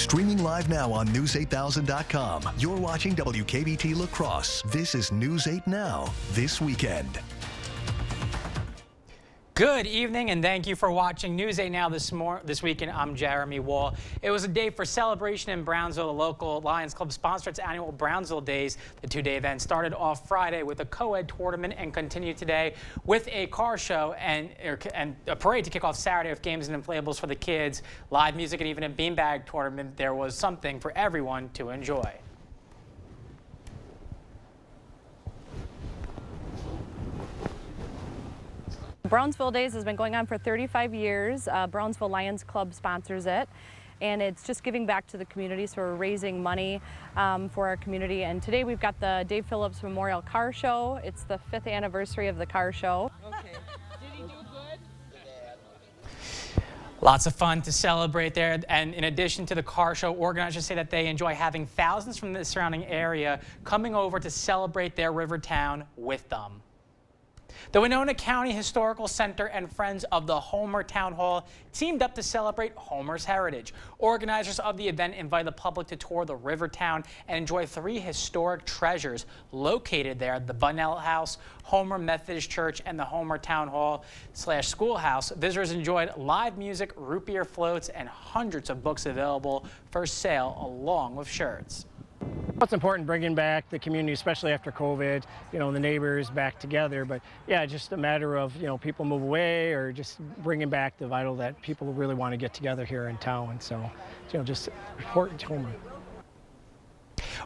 Streaming live now on News8000.com. You're watching WKBT La Crosse. This is News 8 Now, this weekend. Good evening and thank you for watching News 8 Now this weekend. I'm Jeremy Wall. It was a day for celebration in Brownsville. The local Lions Club sponsored its annual Brownsville Days. The two-day event started off Friday with a co-ed tournament and continued today with a car show and a parade to kick off Saturday with games and inflatables for the kids, live music, and even a beanbag tournament. There was something for everyone to enjoy. Brownsville Days has been going on for 35 years. Brownsville Lions Club sponsors it, and it's just giving back to the community, so we're raising money for our community. And today we've got the Dave Phillips Memorial Car Show. It's the 5th anniversary of the car show. Okay. Did he do good? Lots of fun to celebrate there, and in addition to the car show, organizers say that they enjoy having thousands from the surrounding area coming over to celebrate their river town with them. The Winona County Historical Center and Friends of the Homer Town Hall teamed up to celebrate Homer's heritage. Organizers of the event invite the public to tour the river town and enjoy 3 historic treasures located there: the Bunnell House, Homer Methodist Church, and the Homer Town Hall / Schoolhouse. Visitors enjoyed live music, root beer floats, and hundreds of books available for sale along with shirts. It's important bringing back the community, especially after COVID, the neighbors back together. But yeah, just a matter of, people move away, or just bringing back the vital that people really want to get together here in town. So, just important to Homer.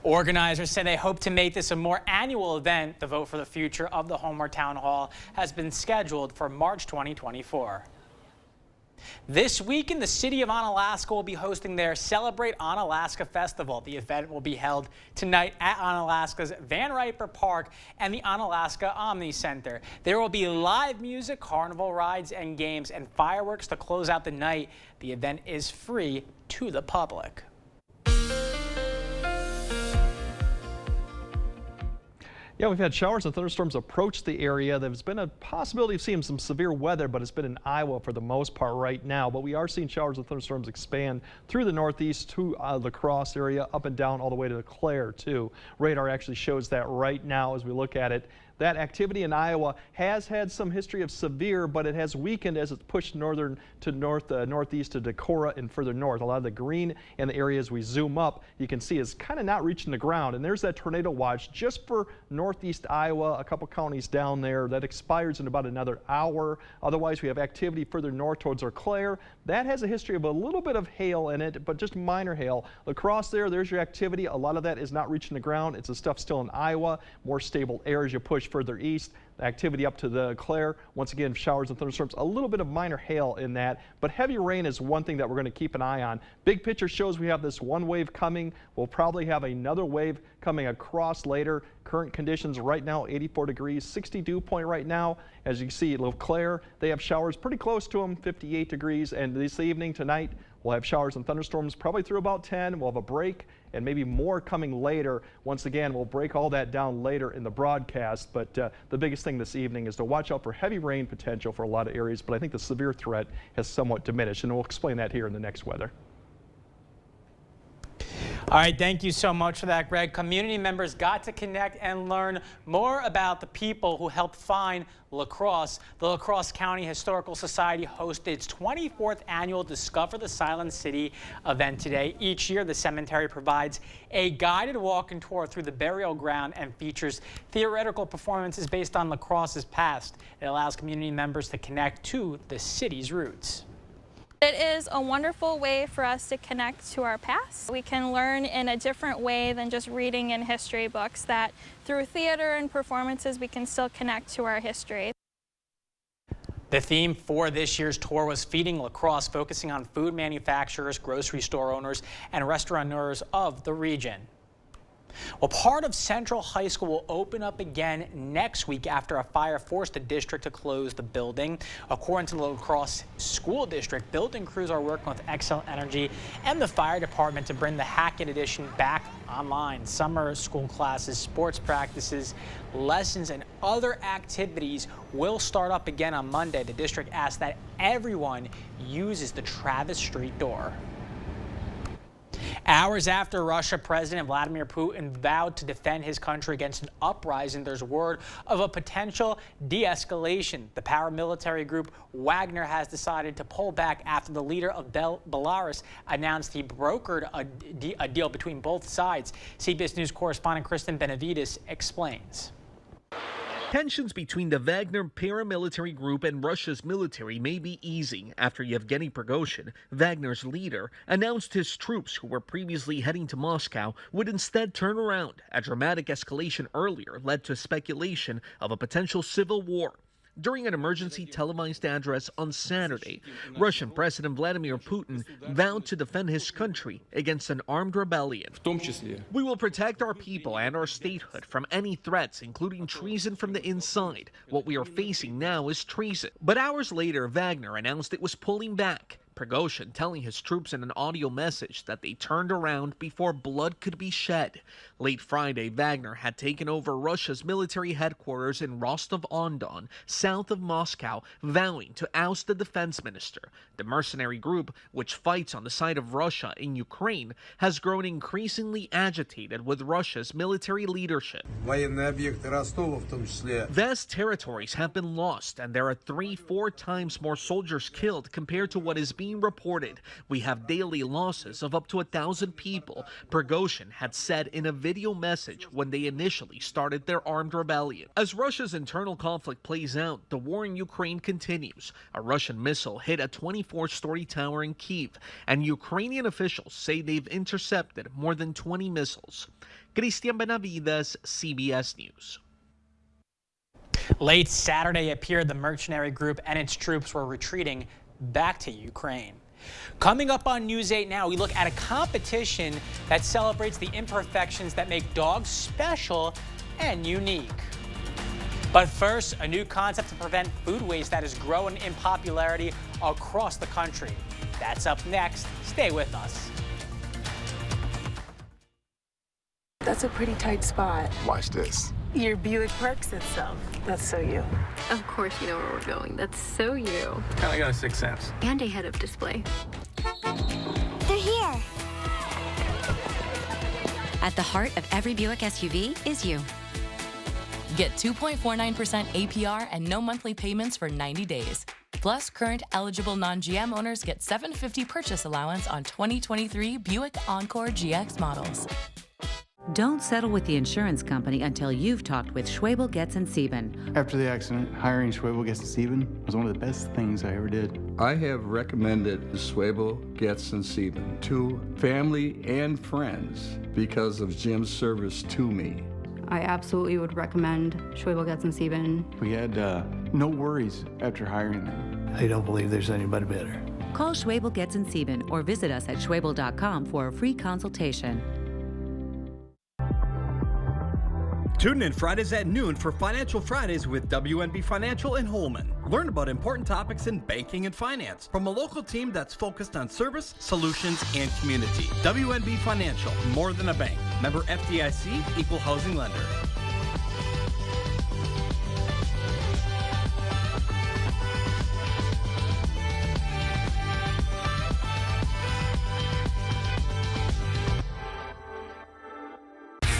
Organizers say they hope to make this a more annual event. The vote for the future of the Homer Town Hall has been scheduled for March 2024. This weekend, the city of Onalaska will be hosting their Celebrate Onalaska Festival. The event will be held tonight at Onalaska's Van Riper Park and the Onalaska Omni Center. There will be live music, carnival rides, and games, and fireworks to close out the night. The event is free to the public. Yeah, we've had showers and thunderstorms approach the area. There's been a possibility of seeing some severe weather, but it's been in Iowa for the most part right now. But we are seeing showers and thunderstorms expand through the northeast to La Crosse area, up and down all the way to Clare too. Radar actually shows that right now as we look at it. That activity in Iowa has had some history of severe, but it has weakened as it's pushed northern to northeast to Decorah and further north. A lot of the green in the area as we zoom up, you can see is kind of not reaching the ground. And there's that tornado watch just for northeast Iowa, a couple counties down there. That expires in about another hour. Otherwise, we have activity further north towards Eau Claire. That has a history of a little bit of hail in it, but just minor hail. La Crosse there's your activity. A lot of that is not reaching the ground. It's the stuff still in Iowa. More stable air as you push further east. The activity up to the Clare, once again, showers and thunderstorms, a little bit of minor hail in that, but heavy rain is one thing that we're going to keep an eye on. Big picture shows we have this one wave coming. We'll probably have another wave coming across later. Current conditions right now, 84 degrees, 60 dew point right now. As you can see, Eau Claire, they have showers pretty close to them, 58 degrees, and this evening, tonight, we'll have showers and thunderstorms probably through about 10. We'll have a break and maybe more coming later. Once again, we'll break all that down later in the broadcast, but the biggest thing this evening is to watch out for heavy rain potential for a lot of areas, but I think the severe threat has somewhat diminished, and we'll explain that here in the next weather. All right, thank you so much for that, Greg. Community members got to connect and learn more about the people who helped find La Crosse. The La Crosse County Historical Society hosted its 24th annual Discover the Silent City event today. Each year, the cemetery provides a guided walk and tour through the burial ground and features theoretical performances based on La Crosse's past. It allows community members to connect to the city's roots. It is a wonderful way for us to connect to our past. We can learn in a different way than just reading in history books, that through theater and performances we can still connect to our history. The theme for this year's tour was Feeding La Crosse, focusing on food manufacturers, grocery store owners, and restaurateurs of the region. Well, part of Central High School will open up again next week after a fire forced the district to close the building. According to the La Crosse School District, building crews are working with Xcel Energy and the fire department to bring the Hackett Edition back online. Summer school classes, sports practices, lessons, and other activities will start up again on Monday. The district asked that everyone uses the Travis Street door. Hours after Russia President Vladimir Putin vowed to defend his country against an uprising, there's word of a potential de-escalation. The paramilitary group Wagner has decided to pull back after the leader of Belarus announced he brokered a deal between both sides. CBS News correspondent Kristen Benavides explains. Tensions between the Wagner paramilitary group and Russia's military may be easing after Yevgeny Prigozhin, Wagner's leader, announced his troops who were previously heading to Moscow would instead turn around. A dramatic escalation earlier led to speculation of a potential civil war. During an emergency televised address on Saturday, Russian President Vladimir Putin vowed to defend his country against an armed rebellion. We will protect our people and our statehood from any threats, including treason from the inside. What we are facing now is treason. But hours later, Wagner announced it was pulling back. Prigozhin telling his troops in an audio message that they turned around before blood could be shed. Late Friday, Wagner had taken over Russia's military headquarters in Rostov-on-Don, south of Moscow, vowing to oust the defense minister. The mercenary group, which fights on the side of Russia in Ukraine, has grown increasingly agitated with Russia's military leadership. Vast territories have been lost, and there are 3-4 times more soldiers killed compared to what is being reported. We have daily losses of up to 1,000 people, Prigozhin had said in a video message when they initially started their armed rebellion. As Russia's internal conflict plays out, the war in Ukraine continues. A Russian missile hit a 24-story tower in Kyiv, and Ukrainian officials say they've intercepted more than 20 missiles. Cristian Benavides, CBS News. Late Saturday, it appeared the mercenary group and its troops were retreating back to Ukraine. Coming up on News 8 Now, we look at a competition that celebrates the imperfections that make dogs special and unique. But first, a new concept to prevent food waste that is growing in popularity across the country. That's up next. Stay with us. That's a pretty tight spot. Watch this. Your Buick parks itself. That's so you. Of course you know where we're going. That's so you. Kinda got a sixth sense. And a head-up display. They're here. At the heart of every Buick SUV is you. Get 2.49% APR and no monthly payments for 90 days. Plus, current eligible non-GM owners get $750 purchase allowance on 2023 Buick Encore GX models. Don't settle with the insurance company until you've talked with Schwebel, Getz & Sieben. After the accident, hiring Schwebel, Getz & Sieben was one of the best things I ever did. I have recommended Schwebel, Getz & Sieben to family and friends because of Jim's service to me. I absolutely would recommend Schwebel, Getz & Sieben. We had no worries after hiring them. I don't believe there's anybody better. Call Schwebel, Getz & Sieben or visit us at schwebel.com for a free consultation. Tune in Fridays at noon for Financial Fridays with WNB Financial and Holman. Learn about important topics in banking and finance from a local team that's focused on service, solutions, and community. WNB Financial, more than a bank. Member FDIC, equal housing lender.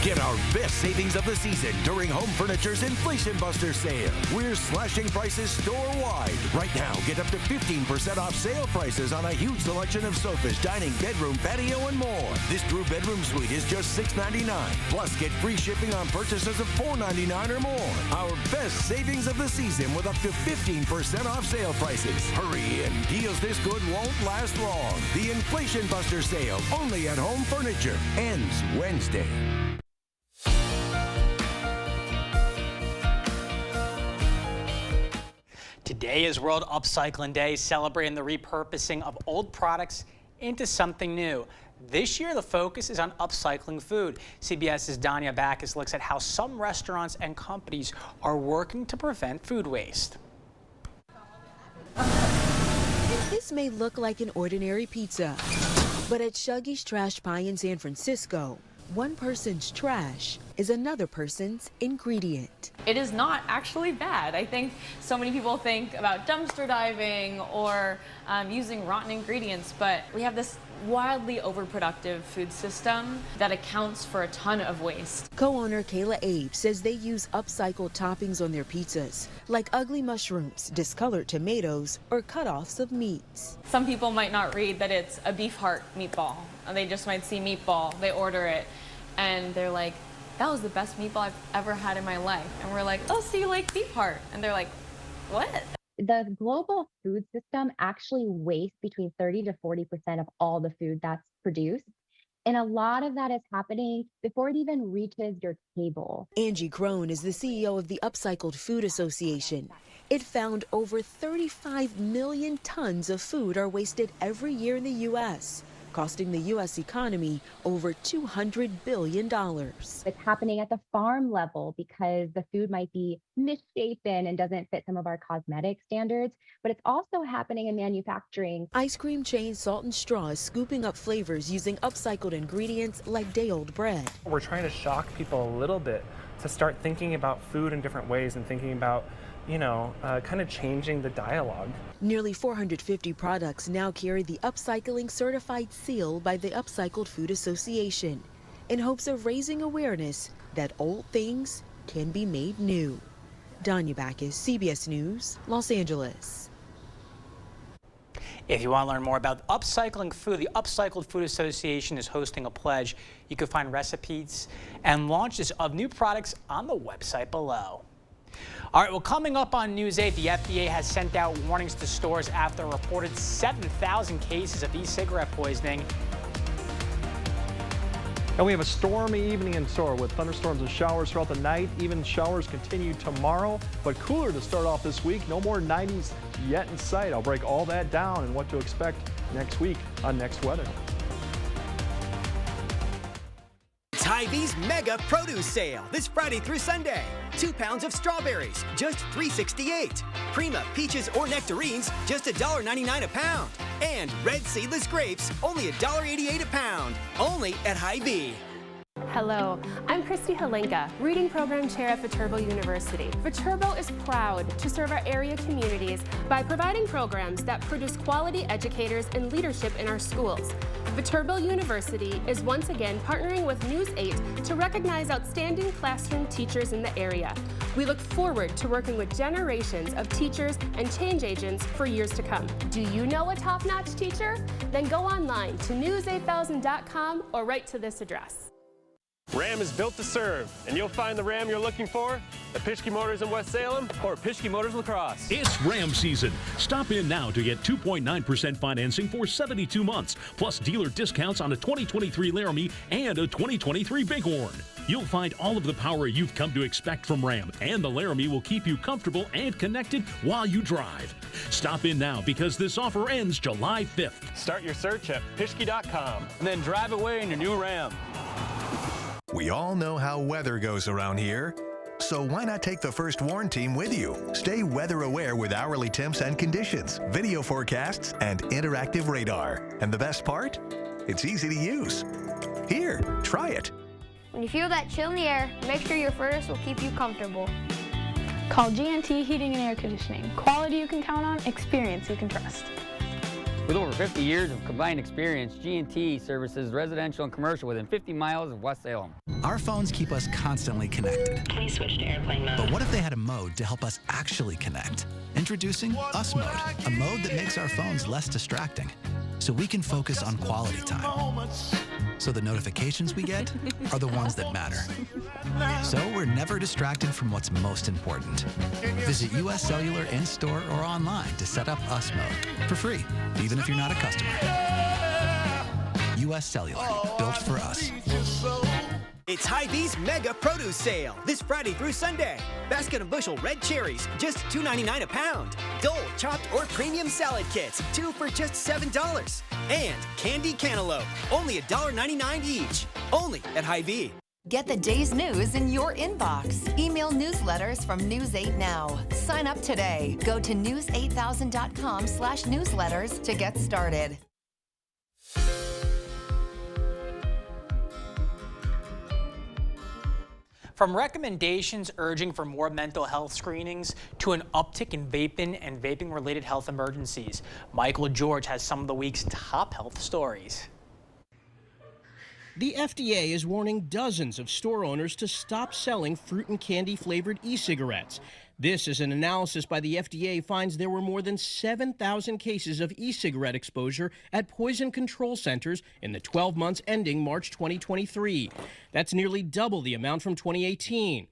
Get our best savings of the season during Home Furniture's Inflation Buster sale. We're slashing prices store-wide. Right now, get up to 15% off sale prices on a huge selection of sofas, dining, bedroom, patio, and more. This Drew bedroom suite is just $6.99. Plus, get free shipping on purchases of $4.99 or more. Our best savings of the season with up to 15% off sale prices. Hurry in. Deals this good won't last long. The Inflation Buster sale, only at Home Furniture, ends Wednesday. Today is World Upcycling Day, celebrating the repurposing of old products into something new. This year, the focus is on upcycling food. CBS's Danya Backus looks at how some restaurants and companies are working to prevent food waste. This may look like an ordinary pizza, but at Shuggy's Trash Pie in San Francisco, one person's trash is another person's ingredient. It is not actually bad. I think so many people think about dumpster diving or using rotten ingredients, but we have this wildly overproductive food system that accounts for a ton of waste. Co-owner Kayla Abe says they use upcycled toppings on their pizzas, like ugly mushrooms, discolored tomatoes, or cut-offs of meats. Some people might not read that it's a beef heart meatball. They just might see meatball, they order it, and they're like, that was the best meatball I've ever had in my life. And we're like, oh, so you like beef heart? And they're like, what? The global food system actually wastes between 30 to 40% of all the food that's produced. And a lot of that is happening before it even reaches your table. Angie Crone is the CEO of the Upcycled Food Association. It found over 35 million tons of food are wasted every year in the U.S., costing the U.S. economy over $200 billion. It's happening at the farm level because the food might be misshapen and doesn't fit some of our cosmetic standards, but it's also happening in manufacturing. Ice cream chain Salt and Straw is scooping up flavors using upcycled ingredients like day-old bread. We're trying to shock people a little bit to start thinking about food in different ways and thinking about, kind of changing the dialogue. Nearly 450 products now carry the Upcycling Certified seal by the Upcycled Food Association in hopes of raising awareness that old things can be made new. Danya Backus, CBS News, Los Angeles. If you want to learn more about upcycling food, the Upcycled Food Association is hosting a pledge. You can find recipes and launches of new products on the website below. All right, well, coming up on News 8, the FDA has sent out warnings to stores after a reported 7,000 cases of e-cigarette poisoning. And we have a stormy evening in store with thunderstorms and showers throughout the night. Even showers continue tomorrow, but cooler to start off this week. No more 90s yet in sight. I'll break all that down and what to expect next week on Next Weather. Hy-Vee's Mega Produce Sale this Friday through Sunday. 2 pounds of strawberries, just $3.68. Prima peaches or nectarines, just $1.99 a pound. And red seedless grapes, only $1.88 a pound. Only at Hy-Vee. Hello, I'm Christy Halenka, Reading Program Chair at Viterbo University. Viterbo is proud to serve our area communities by providing programs that produce quality educators and leadership in our schools. Viterbo University is once again partnering with News 8 to recognize outstanding classroom teachers in the area. We look forward to working with generations of teachers and change agents for years to come. Do you know a top-notch teacher? Then go online to news8000.com or write to this address. Ram is built to serve, and you'll find the Ram you're looking for at Pischke Motors in West Salem or Pischke Motors La Crosse. It's Ram season. Stop in now to get 2.9% financing for 72 months, plus dealer discounts on a 2023 Laramie and a 2023 Bighorn. You'll find all of the power you've come to expect from Ram, and the Laramie will keep you comfortable and connected while you drive. Stop in now because this offer ends July 5th. Start your search at Pischke.com and then drive away in your new Ram. We all know how weather goes around here. So why not take the First Warn team with you? Stay weather aware with hourly temps and conditions, video forecasts, and interactive radar. And the best part? It's easy to use. Here, try it. When you feel that chill in the air, make sure your furnace will keep you comfortable. Call G&T Heating and Air Conditioning. Quality you can count on, experience you can trust. With over 50 years of combined experience, G&T services residential and commercial within 50 miles of West Salem. Our phones keep us constantly connected. Please switch to airplane mode. But what if they had a mode to help us actually connect? Introducing Us Mode, a mode that makes our phones less distracting, so we can focus on quality time. So the notifications we get are the ones that matter. So we're never distracted from what's most important. Visit US Cellular in-store or online to set up Us Mode for free, even if you're not a customer. US Cellular, built for us. It's Hy-Vee's Mega Produce Sale this Friday through Sunday. Basket and bushel red cherries, just $2.99 a pound. Dole chopped or premium salad kits, 2 for just $7. And candy cantaloupe, only $1.99 each. Only at Hy-Vee. Get the day's news in your inbox. Email newsletters from News 8 now. Sign up today. Go to news8000.com/newsletters to get started. From recommendations urging for more mental health screenings to an uptick in vaping and vaping-related health emergencies, Michael George has some of the week's top health stories. The FDA is warning dozens of store owners to stop selling fruit and candy flavored e-cigarettes. This is an analysis by the FDA finds there were more than 7,000 cases of e-cigarette exposure at poison control centers in the 12 months ending March 2023. That's nearly double the amount from 2018.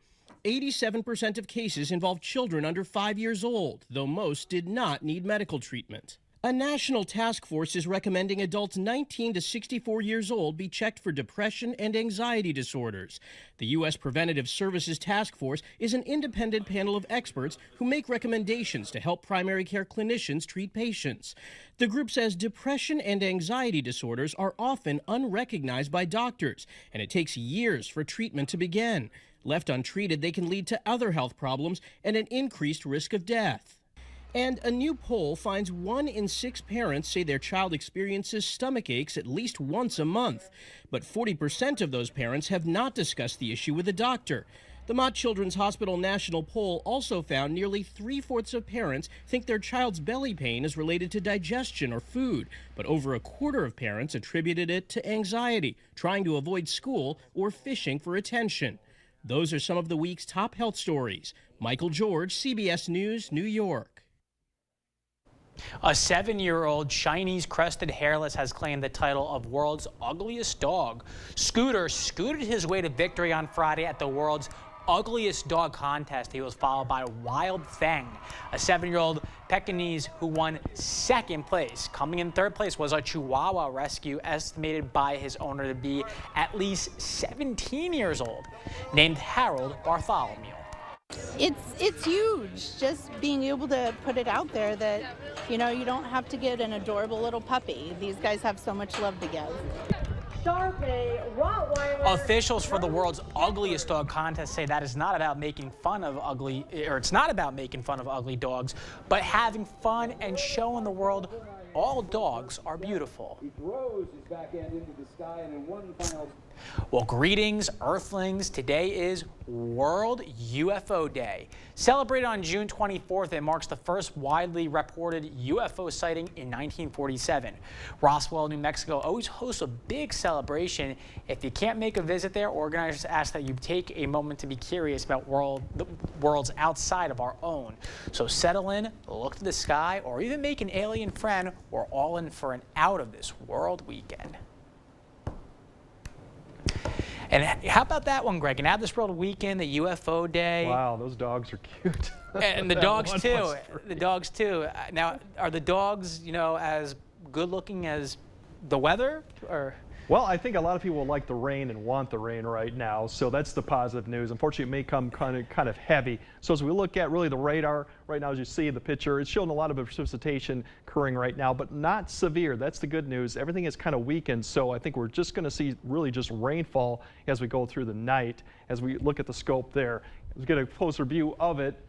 87% of cases involved children under 5 years old, though most did not need medical treatment. A national task force is recommending adults 19 to 64 years old be checked for depression and anxiety disorders. The U.S. Preventative Services Task Force is an independent panel of experts who make recommendations to help primary care clinicians treat patients. The group says depression and anxiety disorders are often unrecognized by doctors, and it takes years for treatment to begin. Left untreated, they can lead to other health problems and an increased risk of death. And a new poll finds 1 in 6 parents say their child experiences stomach aches at least once a month. But 40% of those parents have not discussed the issue with a doctor. The Mott Children's Hospital national poll also found nearly 3/4 of parents think their child's belly pain is related to digestion or food, but over a quarter of parents attributed it to anxiety, trying to avoid school, or fishing for attention. Those are some of the week's top health stories. Michael George, CBS News, New York. A 7-year-old Chinese crested hairless has claimed the title of world's ugliest dog. Scooter scooted his way to victory on Friday at the world's ugliest dog contest. He was followed by Wild Feng, a 7-year-old Pekingese who won 2nd place. Coming in 3rd place was a Chihuahua rescue estimated by his owner to be at least 17 years old, named Harold Bartholomew. It's huge, just being able to put it out there that, you know, you don't have to get an adorable little puppy. These guys have so much love to give. Officials for the world's ugliest dog contest say that is not about making fun of ugly, or it's not about making fun of ugly dogs, but having fun and showing the world all dogs are beautiful. He throws his back end into the sky, and in one final... Well, greetings, Earthlings. Today is World UFO Day. Celebrated on June 24th, it marks the first widely reported UFO sighting in 1947. Roswell, New Mexico always hosts a big celebration. If you can't make a visit there, organizers ask that you take a moment to be curious about the worlds outside of our own. So settle in, look to the sky, or even make an alien friend. We're all in for an out of this world weekend. And how about that one, Greg? And Out of This World Weekend, the UFO Day. Wow, those dogs are cute. And the dogs too. The dogs too. Now, are the dogs, you know, as good looking as the weather, or? Well, I think a lot of people like the rain and want the rain right now, so that's the positive news. Unfortunately, it may come kind of heavy. So as we look at really the radar right now, as you see in the picture, it's showing a lot of precipitation occurring right now, but not severe. That's the good news. Everything is kind of weakened, so I think we're just going to see really just rainfall as we go through the night. As we look at the scope there, let's get a closer view of it.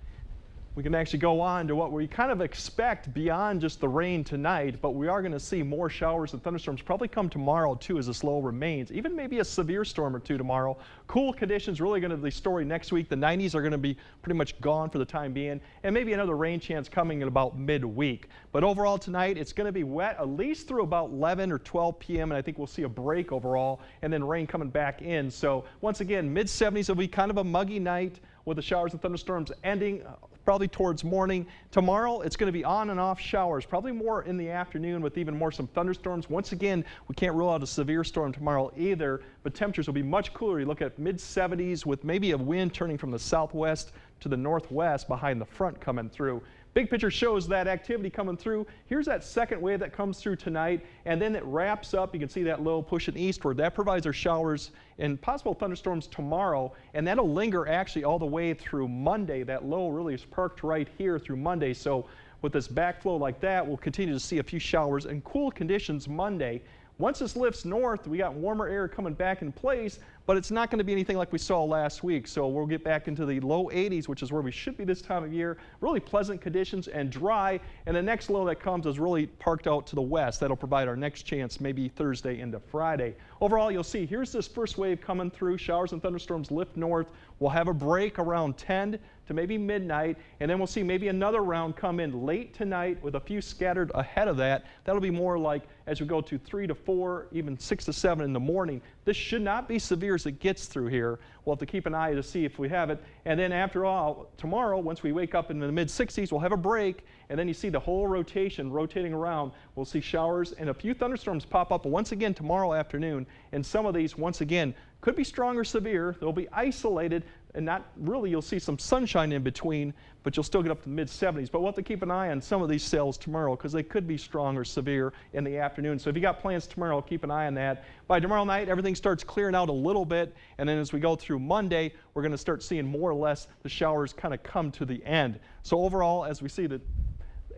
We can actually go on to what we kind of expect beyond just the rain tonight, but we are going to see more showers and thunderstorms probably come tomorrow too as the slow remains. Even maybe a severe storm or two tomorrow. Cool conditions really going to be the story next week. The 90s are going to be pretty much gone for the time being, and maybe another rain chance coming in about midweek. But overall tonight, it's going to be wet at least through about 11 or 12 p.m. and I think we'll see a break overall and then rain coming back in. So once again, mid-70s will be kind of a muggy night with the showers and thunderstorms ending probably towards morning. Tomorrow, it's going to be on and off showers, probably more in the afternoon with even more some thunderstorms. Once again, we can't rule out a severe storm tomorrow either, but temperatures will be much cooler. You look at mid-70s with maybe a wind turning from the southwest to the northwest behind the front coming through. Big picture shows that activity coming through. Here's that second wave that comes through tonight, and then it wraps up. You can see that low pushing eastward. That provides our showers and possible thunderstorms tomorrow, and that'll linger actually all the way through Monday. That low really is parked right here through Monday. So with this backflow like that, we'll continue to see a few showers and cool conditions Monday. Once this lifts north, we got warmer air coming back in place, but it's not going to be anything like we saw last week. So we'll get back into the low 80s, which is where we should be this time of year. Really pleasant conditions and dry. And the next low that comes is really parked out to the west. That'll provide our next chance, maybe Thursday into Friday. Overall, you'll see here's this first wave coming through. Showers and thunderstorms lift north. We'll have a break around 10 to maybe midnight, and then we'll see maybe another round come in late tonight with a few scattered ahead of that. That'll be more like as we go to 3 to 4, even 6 to 7 in the morning. This should not be severe as it gets through here. We'll have to keep an eye to see if we have it. And then after all, tomorrow, once we wake up in the mid-60s, we'll have a break, and then you see the whole rotation rotating around. We'll see showers and a few thunderstorms pop up once again tomorrow afternoon, and some of these, once again, could be strong or severe. They'll be isolated, and not really, you'll see some sunshine in between, but you'll still get up to the mid-70s. But we'll have to keep an eye on some of these cells tomorrow because they could be strong or severe in the afternoon. So if you got plans tomorrow, keep an eye on that. By tomorrow night, everything starts clearing out a little bit, and then as we go through Monday, we're going to start seeing more or less the showers kind of come to the end. So overall, as we see the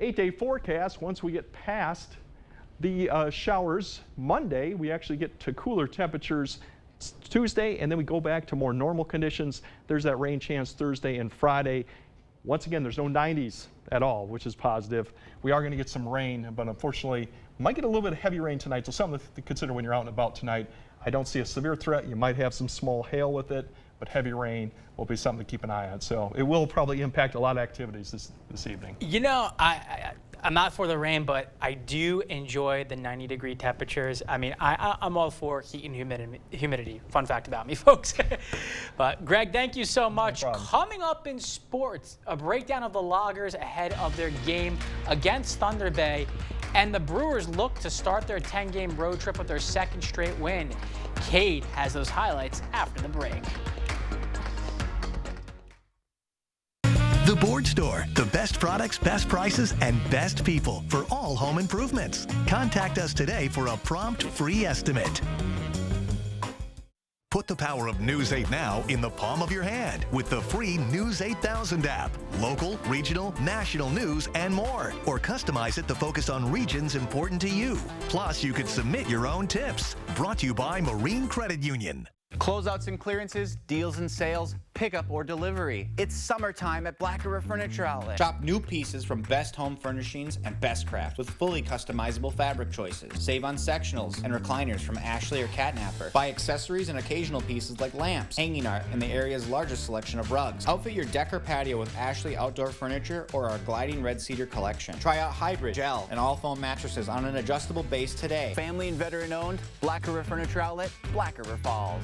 8-day forecast, once we get past the showers Monday, we actually get to cooler temperatures Tuesday, and then we go back to more normal conditions. There's that rain chance Thursday and Friday. Once again, there's no 90s at all, which is positive. We are going to get some rain, but unfortunately, we might get a little bit of heavy rain tonight, so something to consider when you're out and about tonight. I don't see a severe threat. You might have some small hail with it, but heavy rain will be something to keep an eye on. So it will probably impact a lot of activities this evening. You know, I'm not for the rain, but I do enjoy the 90-degree temperatures. I mean, I'm all for heat and humidity. Fun fact about me, folks. But Greg, thank you so much. No problem. Coming up in sports, a breakdown of the Loggers ahead of their game against Thunder Bay. And the Brewers look to start their 10-game road trip with their second straight win. Cade has those highlights after the break. The Board Store, the best products, best prices, and best people for all home improvements. Contact us today for a prompt free estimate. Put the power of News 8 Now in the palm of your hand with the free News 8000 app. Local, regional, national news, and more. Or customize it to focus on regions important to you. Plus, you could submit your own tips. Brought to you by Marine Credit Union. Closeouts and clearances, deals and sales, pickup or delivery. It's summertime at Black River Furniture Outlet. Shop new pieces from Best Home Furnishings and Best Craft with fully customizable fabric choices. Save on sectionals and recliners from Ashley or Catnapper. Buy accessories and occasional pieces like lamps, hanging art, and the area's largest selection of rugs. Outfit your deck or patio with Ashley Outdoor Furniture or our gliding red cedar collection. Try out hybrid, gel, and all foam mattresses on an adjustable base today. Family and veteran owned, Black River Furniture Outlet, Black River Falls.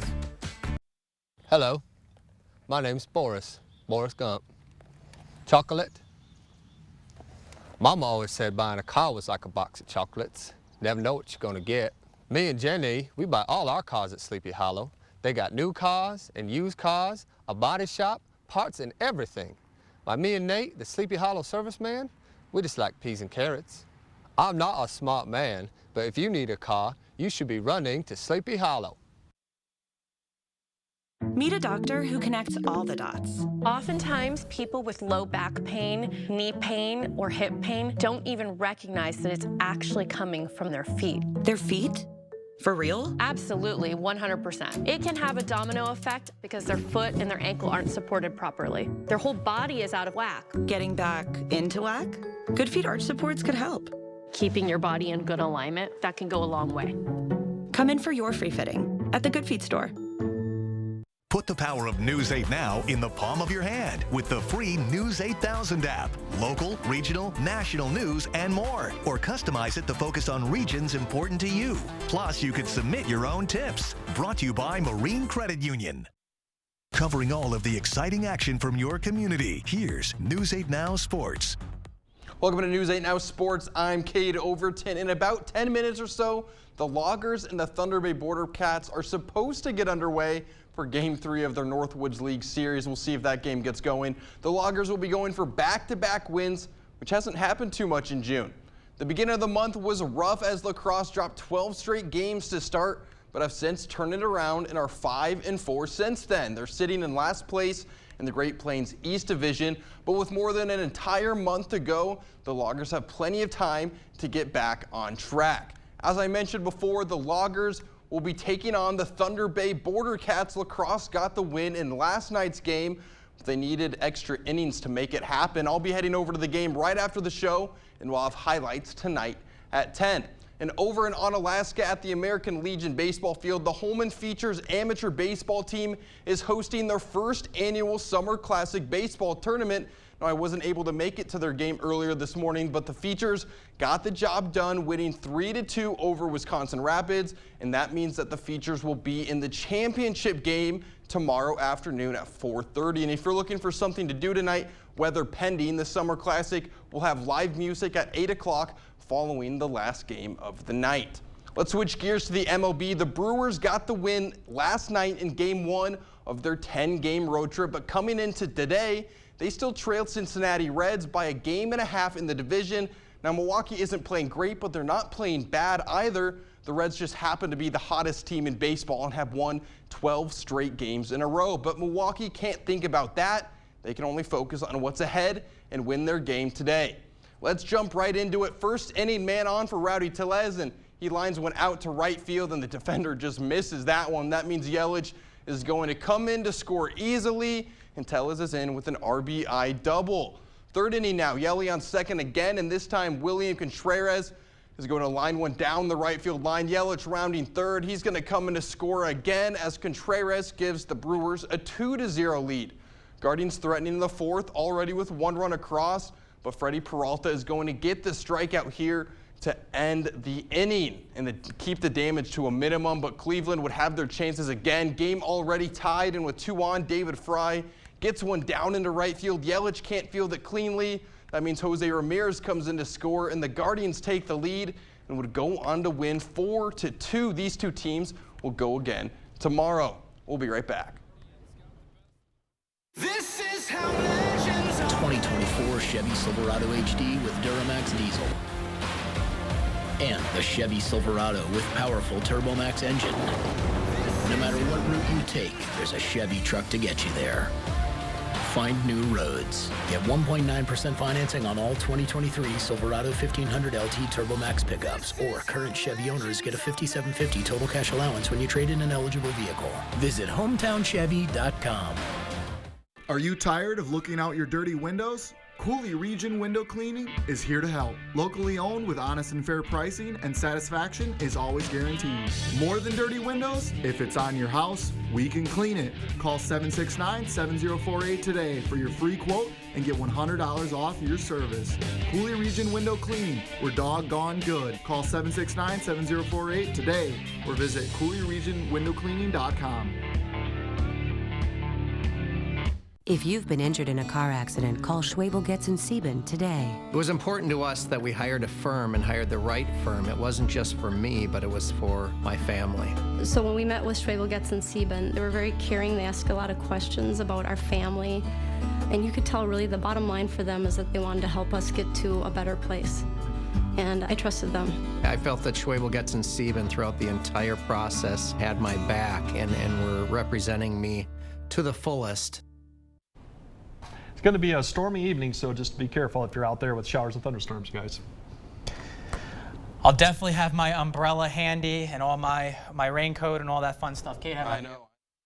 Hello, my name's Boris Gump. Chocolate? Mama always said buying a car was like a box of chocolates. Never know what you're gonna get. Me and Jenny, we buy all our cars at Sleepy Hollow. They got new cars and used cars, a body shop, parts and everything. Like me and Nate, the Sleepy Hollow serviceman, we just like peas and carrots. I'm not a smart man, but if you need a car, you should be running to Sleepy Hollow. Meet a doctor who connects all the dots. Oftentimes, people with low back pain, knee pain, or hip pain don't even recognize that it's actually coming from their feet. Their feet? For real? Absolutely, 100%. It can have a domino effect because their foot and their ankle aren't supported properly. Their whole body is out of whack. Getting back into whack? Good Feet arch supports could help. Keeping your body in good alignment, that can go a long way. Come in for your free fitting at the Good Feet store. Put the power of News 8 Now in the palm of your hand with the free News 8000 app. Local, regional, national news, and more. Or customize it to focus on regions important to you. Plus, you could submit your own tips. Brought to you by Marine Credit Union. Covering all of the exciting action from your community, here's News 8 Now Sports. Welcome to News 8 Now Sports. I'm Cade Overton. In about 10 minutes or so, the Loggers and the Thunder Bay Border Cats are supposed to get underway for Game 3 of their Northwoods League Series. We'll see if that game gets going. The Loggers will be going for back-to-back wins, which hasn't happened too much in June. The beginning of the month was rough as Lacrosse dropped 12 straight games to start, but have since turned it around and are 5-4 since then. They're sitting in last place in the Great Plains East Division, but with more than an entire month to go, the Loggers have plenty of time to get back on track. As I mentioned before, the Loggers will be taking on the Thunder Bay Border Cats. La Crosse got the win in last night's game. They needed extra innings to make it happen. I'll be heading over to the game right after the show, and we'll have highlights tonight at 10. And over in Onalaska at the American Legion baseball field, the Holman Features amateur baseball team is hosting their first annual Summer Classic baseball tournament. Now, I wasn't able to make it to their game earlier this morning, but the Features got the job done, winning 3-2 over Wisconsin Rapids, and that means that the Features will be in the championship game tomorrow afternoon at 4:30. And if you're looking for something to do tonight, weather pending, the Summer Classic will have live music at 8 o'clock following the last game of the night. Let's switch gears to the MLB. The Brewers got the win last night in Game 1 of their 10-game road trip, but coming into today, they still trailed Cincinnati Reds by 1.5 games in the division. Now, Milwaukee isn't playing great, but they're not playing bad either. The Reds just happen to be the hottest team in baseball and have won 12 straight games in a row. But Milwaukee can't think about that. They can only focus on what's ahead and win their game today. Let's jump right into it. First inning man on for Rowdy Tellez, and he lines one out to right field, and the defender just misses that one. That means Yelich is going to come in to score easily, and Tellez is in with an RBI double. Third inning now, Yelly on second again, and this time William Contreras is going to line one down the right field line. Yelich rounding third. He's going to come in to score again as Contreras gives the Brewers a 2-0 lead. Guardians threatening the fourth, already with one run across, but Freddie Peralta is going to get the strikeout here to end the inning and keep the damage to a minimum, but Cleveland would have their chances again. Game already tied, and with 2 on, David Fry gets one down into right field. Yelich can't field it cleanly. That means Jose Ramirez comes in to score, and the Guardians take the lead and would go on to win 4-2. These two teams will go again tomorrow. We'll be right back. This is how legends 2024 Chevy Silverado HD with Duramax diesel. And the Chevy Silverado with powerful TurboMax engine. No matter what route you take, there's a Chevy truck to get you there. Find new roads. Get 1.9% financing on all 2023 Silverado 1500 LT TurboMax pickups, or current Chevy owners get a $5,750 total cash allowance when you trade in an eligible vehicle. Visit HometownChevy.com. Are you tired of looking out your dirty windows? Cooley Region Window Cleaning is here to help. Locally owned with honest and fair pricing, and satisfaction is always guaranteed. More than dirty windows? If it's on your house, we can clean it. Call 769-7048 today for your free quote and get $100 off your service. Cooley Region Window Cleaning, we're doggone good. Call 769-7048 today or visit CooleyRegionWindowCleaning.com. If you've been injured in a car accident, call Schwebel Getz & Sieben today. It was important to us that we hired a firm and hired the right firm. It wasn't just for me, but it was for my family. So when we met with Schwebel Getz & Sieben, they were very caring. They asked a lot of questions about our family. And you could tell really the bottom line for them is that they wanted to help us get to a better place. And I trusted them. I felt that Schwebel Getz & Sieben throughout the entire process had my back and were representing me to the fullest. It's going to be a stormy evening, so just be careful if you're out there with showers and thunderstorms, guys. I'll definitely have my umbrella handy and all my raincoat and all that fun stuff. Kate, I know.